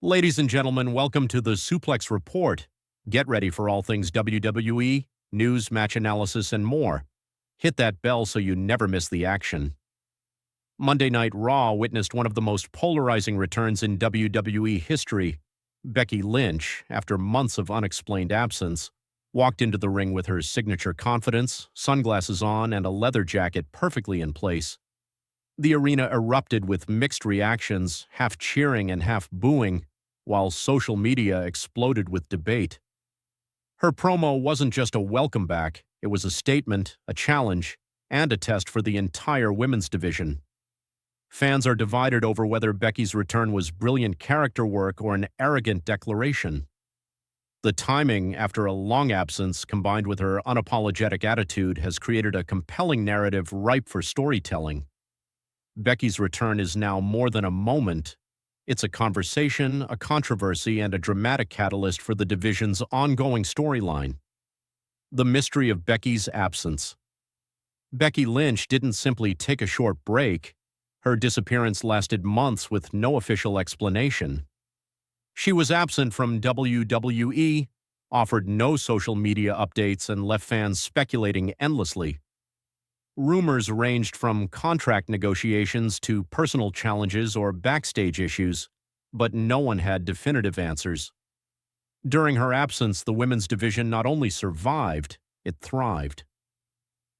Ladies and gentlemen, welcome to the Suplex Report. Get ready for all things WWE, news, match analysis, and more. Hit that bell so you never miss the action. Monday Night Raw witnessed one of the most polarizing returns in WWE history. Becky Lynch, after months of unexplained absence, walked into the ring with her signature confidence, sunglasses on, and a leather jacket perfectly in place. The arena erupted with mixed reactions, half cheering and half booing, while social media exploded with debate. Her promo wasn't just a welcome back, it was a statement, a challenge, and a test for the entire women's division. Fans are divided over whether Becky's return was brilliant character work or an arrogant declaration. The timing, after a long absence, combined with her unapologetic attitude, has created a compelling narrative ripe for storytelling. Becky's return is now more than a moment. It's a conversation, a controversy, and a dramatic catalyst for the division's ongoing storyline. The mystery of Becky's absence. Becky Lynch didn't simply take a short break. Her disappearance lasted months with no official explanation. She was absent from WWE, offered no social media updates, and left fans speculating endlessly. Rumors ranged from contract negotiations to personal challenges or backstage issues, but no one had definitive answers. During her absence, the women's division not only survived, it thrived.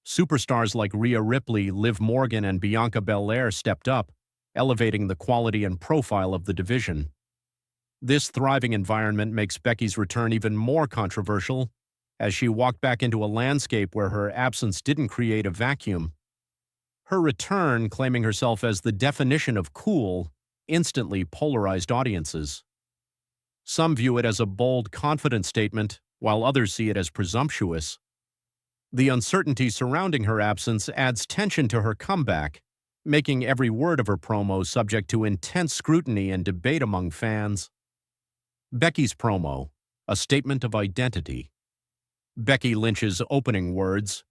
Superstars like Rhea Ripley, Liv Morgan, and Bianca Belair stepped up, elevating the quality and profile of the division. This thriving environment makes Becky's return even more controversial, as she walked back into a landscape where her absence didn't create a vacuum. Her return, claiming herself as the definition of cool, instantly polarized audiences. Some view it as a bold, confident statement, while others see it as presumptuous. The uncertainty surrounding her absence adds tension to her comeback, making every word of her promo subject to intense scrutiny and debate among fans. Becky's promo, a statement of identity. Becky Lynch's opening words,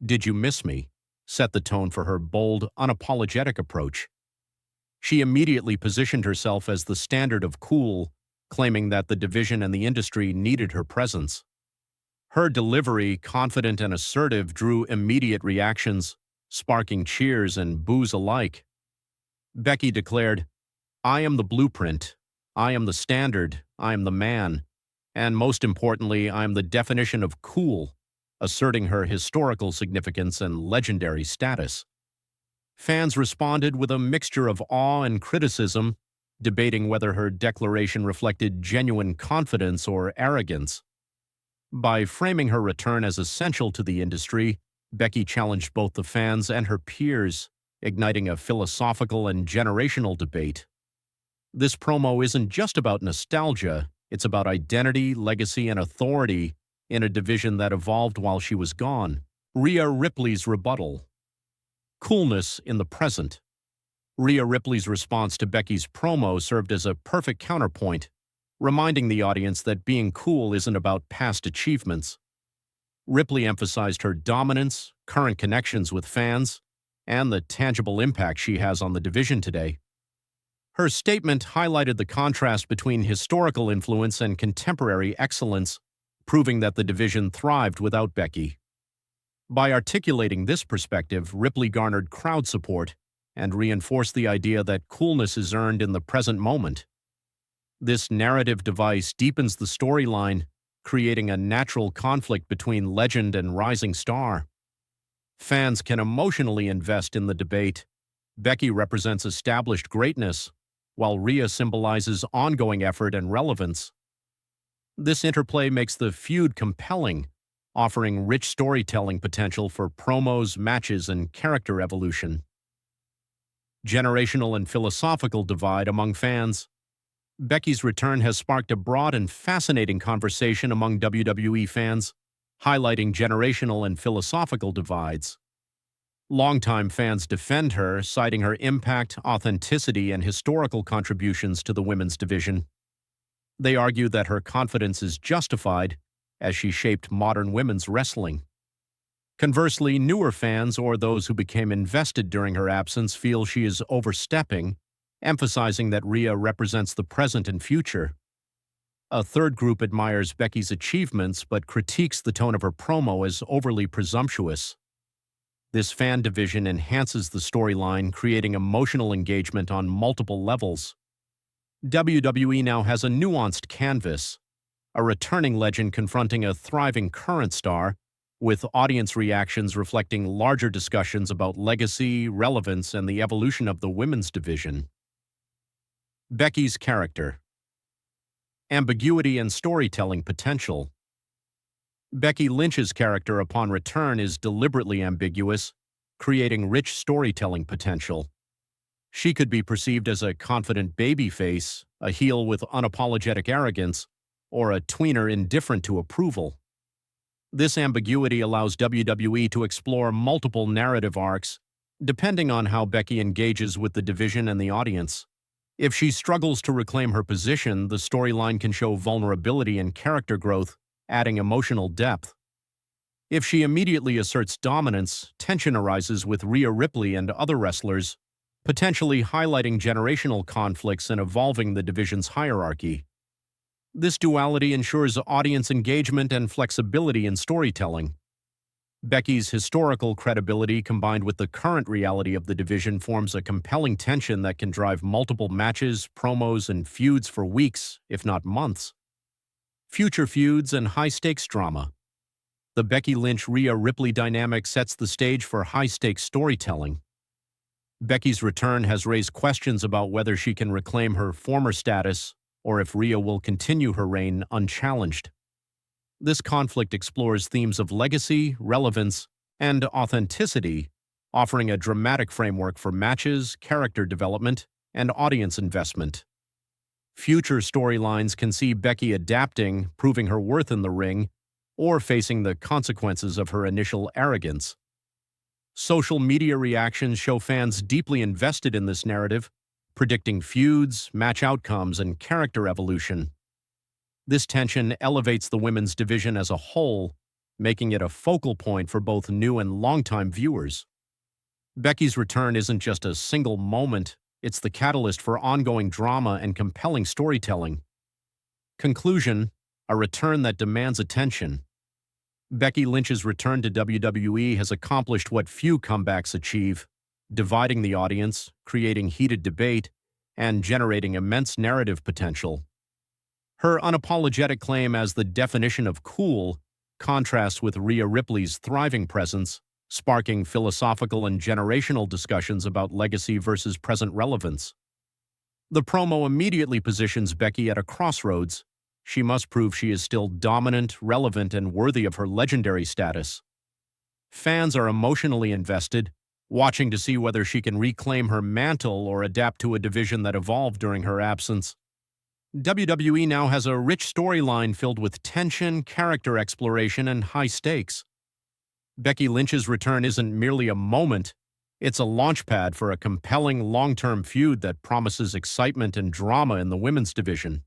"Did you miss me?" set the tone for her bold, unapologetic approach. She immediately positioned herself as the standard of cool, claiming that the division and the industry needed her presence. Her delivery, confident and assertive, drew immediate reactions, sparking cheers and boos alike. Becky declared, "I am the blueprint. I am the standard. I am the man. And most importantly, I am the definition of cool," asserting her historical significance and legendary status. Fans responded with a mixture of awe and criticism, debating whether her declaration reflected genuine confidence or arrogance. By framing her return as essential to the industry, Becky challenged both the fans and her peers, igniting a philosophical and generational debate. This promo isn't just about nostalgia. It's about identity, legacy, and authority in a division that evolved while she was gone. Rhea Ripley's rebuttal. Coolness in the present. Rhea Ripley's response to Becky's promo served as a perfect counterpoint, reminding the audience that being cool isn't about past achievements. Ripley emphasized her dominance, current connections with fans, and the tangible impact she has on the division today. Her statement highlighted the contrast between historical influence and contemporary excellence, proving that the division thrived without Becky. By articulating this perspective, Ripley garnered crowd support and reinforced the idea that coolness is earned in the present moment. This narrative device deepens the storyline, creating a natural conflict between legend and rising star. Fans can emotionally invest in the debate. Becky represents established greatness, while Rhea symbolizes ongoing effort and relevance. This interplay makes the feud compelling, offering rich storytelling potential for promos, matches, and character evolution. Generational and philosophical divide among fans. Becky's return has sparked a broad and fascinating conversation among WWE fans, highlighting generational and philosophical divides. Longtime fans defend her, citing her impact, authenticity, and historical contributions to the women's division. They argue that her confidence is justified, as she shaped modern women's wrestling. Conversely, newer fans or those who became invested during her absence feel she is overstepping, emphasizing that Rhea represents the present and future. A third group admires Becky's achievements but critiques the tone of her promo as overly presumptuous. This fan division enhances the storyline, creating emotional engagement on multiple levels. WWE now has a nuanced canvas, a returning legend confronting a thriving current star, with audience reactions reflecting larger discussions about legacy, relevance, and the evolution of the women's division. Becky's character. Ambiguity and storytelling potential. Becky Lynch's character upon return is deliberately ambiguous, creating rich storytelling potential. She could be perceived as a confident babyface, a heel with unapologetic arrogance, or a tweener indifferent to approval. This ambiguity allows WWE to explore multiple narrative arcs, depending on how Becky engages with the division and the audience. If she struggles to reclaim her position, the storyline can show vulnerability and character growth, adding emotional depth. If she immediately asserts dominance, tension arises with Rhea Ripley and other wrestlers, potentially highlighting generational conflicts and evolving the division's hierarchy. This duality ensures audience engagement and flexibility in storytelling. Becky's historical credibility combined with the current reality of the division forms a compelling tension that can drive multiple matches, promos, and feuds for weeks, if not months. Future feuds and high-stakes drama. The Becky Lynch-Rhea Ripley dynamic sets the stage for high-stakes storytelling. Becky's return has raised questions about whether she can reclaim her former status or if Rhea will continue her reign unchallenged. This conflict explores themes of legacy, relevance, and authenticity, offering a dramatic framework for matches, character development, and audience investment. Future storylines can see Becky adapting, proving her worth in the ring, or facing the consequences of her initial arrogance. Social media reactions show fans deeply invested in this narrative, predicting feuds, match outcomes, and character evolution. This tension elevates the women's division as a whole, making it a focal point for both new and longtime viewers. Becky's return isn't just a single moment, it's the catalyst for ongoing drama and compelling storytelling. Conclusion: a return that demands attention. Becky Lynch's return to WWE has accomplished what few comebacks achieve, dividing the audience, creating heated debate, and generating immense narrative potential. Her unapologetic claim as the definition of cool contrasts with Rhea Ripley's thriving presence, sparking philosophical and generational discussions about legacy versus present relevance. The promo immediately positions Becky at a crossroads. She must prove she is still dominant, relevant, and worthy of her legendary status. Fans are emotionally invested, watching to see whether she can reclaim her mantle or adapt to a division that evolved during her absence. WWE now has a rich storyline filled with tension, character exploration, and high stakes. Becky Lynch's return isn't merely a moment, it's a launchpad for a compelling long-term feud that promises excitement and drama in the women's division.